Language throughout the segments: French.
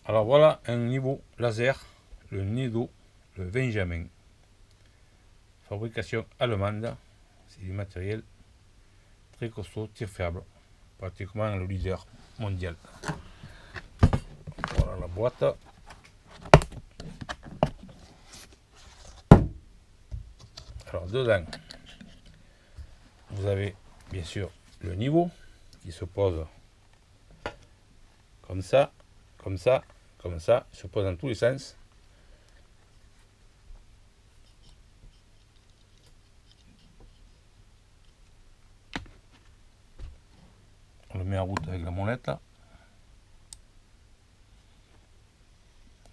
Alors voilà un niveau laser, le Nedo, le Benjamin. Fabrication allemande, c'est du matériel très costaud, tir faible, pratiquement le leader mondial. Voilà la boîte. Alors dedans, vous avez bien sûr le niveau qui se pose comme ça, comme ça, comme ça, il se pose dans tous les sens. On le met en route avec la molette là.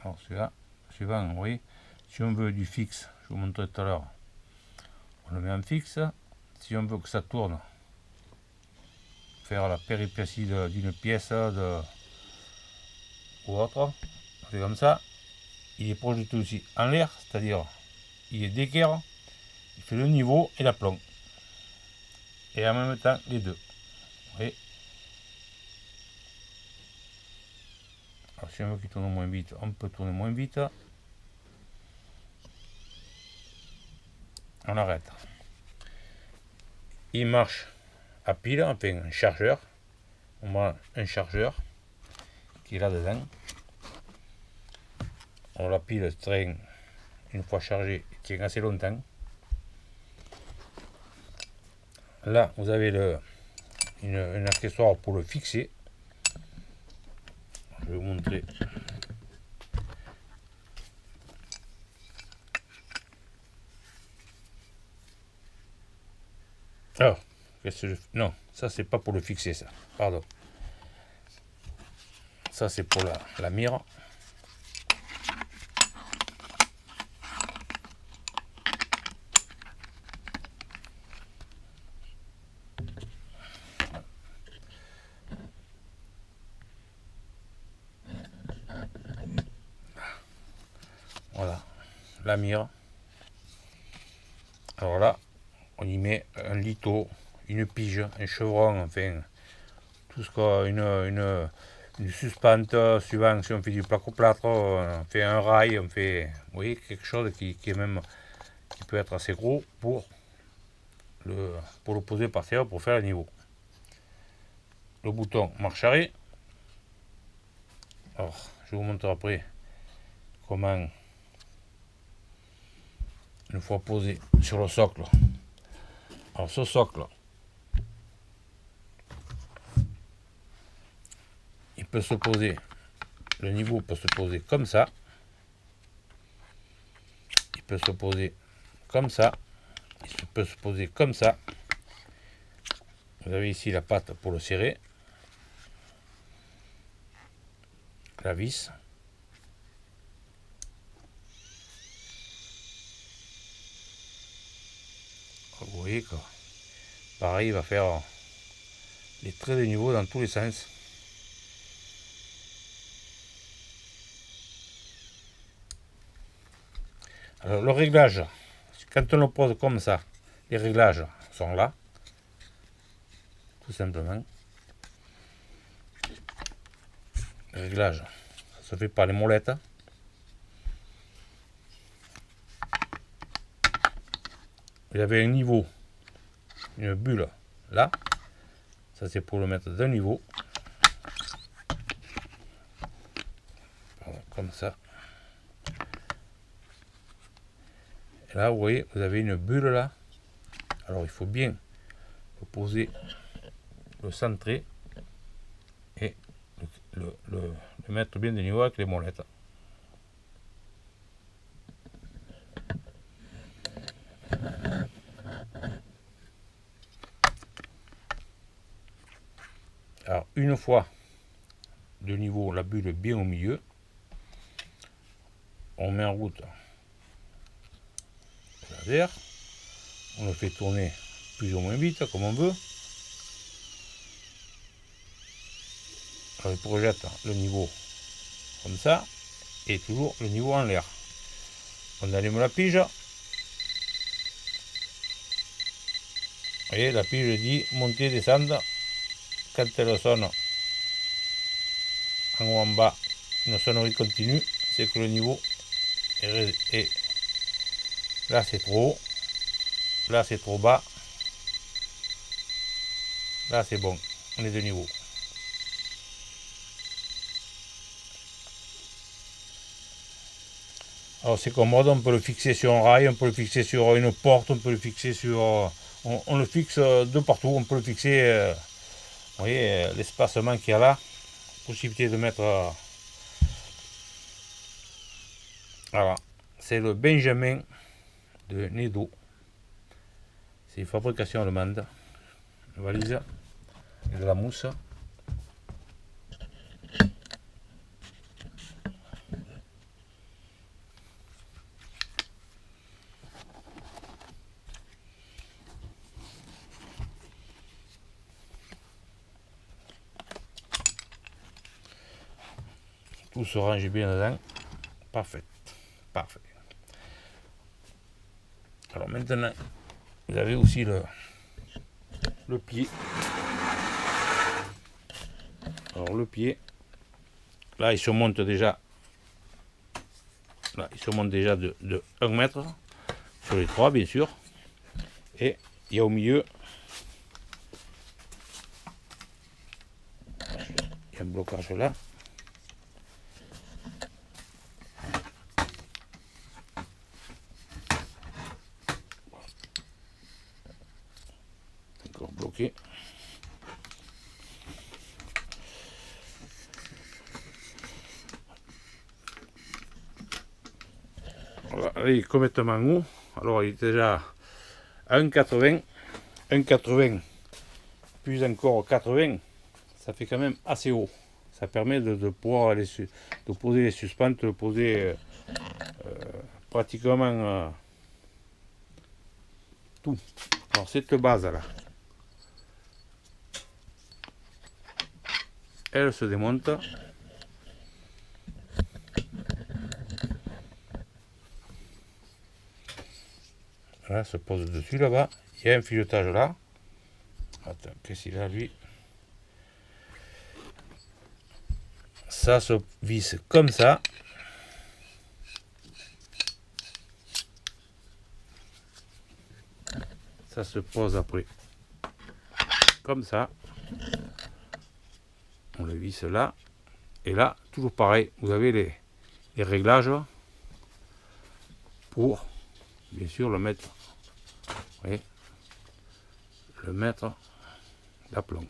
Alors celui-là, suivant, vous voyez, si on veut du fixe, je vous montrerai tout à l'heure, on le met en fixe. Si on veut que ça tourne, faire la péripétie d'une pièce ou autre, on fait comme ça. Il est projeté aussi en l'air, c'est-à-dire il est d'équerre, il fait le niveau et l'aplomb. Et en même temps les deux. Vous voyez. Alors si on veut qu'il tourne moins vite, on peut tourner moins vite. On arrête. Il marche à pile, enfin un chargeur. On met un chargeur qui est là dedans. On la pile traîne une fois chargé, il tient assez longtemps. Là vous avez un accessoire pour le fixer. Je vais vous montrer. Alors, qu'est-ce que je fais? Non, ça c'est pas pour le fixer, ça. Pardon. Ça c'est pour la mire. Voilà, la mire. Alors là, on y met un litho, une pige, un chevron, enfin, tout ce qu'on une suspente, suivant si on fait du placo-plâtre, on fait un rail, on fait, vous voyez, quelque chose qui est même, qui peut être assez gros pour le poser par terre pour faire le niveau. Le bouton marche arrêt. Alors, je vous montre après comment, une fois posé sur le socle. Alors ce socle, il peut se poser, le niveau peut se poser comme ça, il peut se poser comme ça, il peut se poser comme ça. Vous avez ici la patte pour le serrer, la vis. Vous voyez que pareil, il va faire les traits de niveau dans tous les sens. Alors le réglage, quand on le pose comme ça, les réglages sont là, tout simplement. Les réglages, ça se fait par les molettes. Vous avez un niveau, une bulle là, ça c'est pour le mettre d'un niveau. Voilà, comme ça. Et là, vous voyez, vous avez une bulle là. Alors il faut bien le poser, le centrer et le mettre bien de niveau avec les molettes. Alors une fois de niveau, la bulle bien au milieu, on met en route le laser, on le fait tourner plus ou moins vite comme on veut. Alors il projette le niveau comme ça et toujours le niveau en l'air. On allume la pige. Vous voyez, la pige dit monter, descendre. Quand elle sonne en haut en bas, une sonnerie continue, c'est que le niveau est là c'est trop haut, là c'est trop bas, là c'est bon, on est de niveau. Alors c'est commode, on peut le fixer sur un rail, on peut le fixer sur une porte, on peut le fixer sur... on le fixe de partout, on peut le fixer, vous voyez l'espacement qu'il y a là, possibilité de mettre... voilà, c'est le Benjamin de Nedo, c'est une fabrication allemande, une valise et de la mousse. Tout se range bien dedans. Parfait. Parfait. Alors maintenant, vous avez aussi le pied. Alors le pied, là il se monte déjà. Là, il se monte déjà de 1 mètre sur les 3 bien sûr. Et il y a au milieu, il y a un blocage là. Encore bloqué. Voilà, il est complètement haut. Alors il est déjà à 1,80. 1,80 plus encore 80, ça fait quand même assez haut. Ça permet de pouvoir de poser les suspentes, de poser pratiquement tout. Alors cette base là, elle se démonte. Voilà, se pose dessus là-bas. Il y a un filetage là. Attends, qu'est-ce qu'il a lui? Ça se visse comme ça. Ça se pose après comme ça. On le visse là. Et là, toujours pareil, vous avez les réglages pour, bien sûr, le mettre. Vous voyez, le mettre d'aplomb.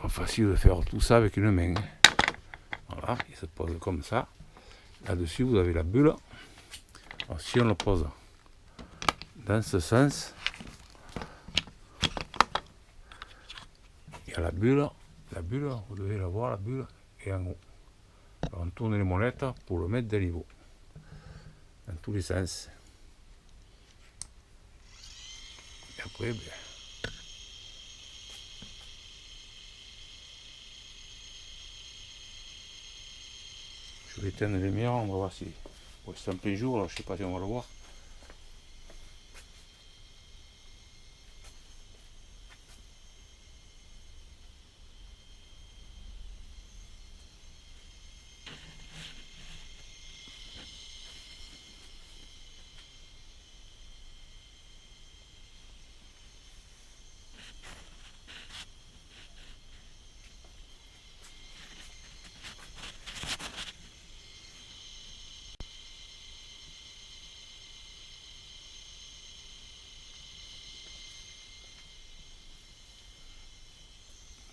Pas facile de faire tout ça avec une main. Voilà, il se pose comme ça. Là-dessus, vous avez la bulle. Alors, si on le pose dans ce sens, il y a la bulle, vous devez la voir, la bulle est en haut. Alors, on tourne les molettes pour le mettre de niveau, dans tous les sens. Et après, ben, je vais éteindre les lumières, on va voir si... Ouais, c'est en plein jour, alors je sais pas si on va le voir.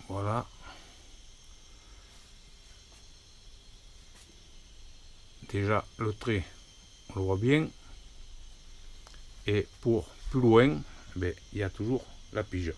Voilà. Déjà le trait, on le voit bien. Et pour plus loin, ben, il y a toujours la pige.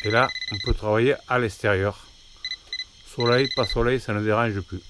Et là, on peut travailler à l'extérieur, Soleil, pas soleil, ça ne dérange plus.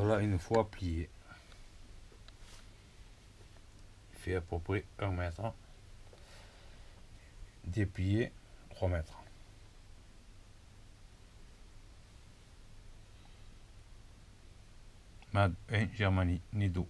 Voilà une fois plié. Il fait à peu près 1 mètre. Déplié 3 mètres. Mad 1 Germanie, Nido.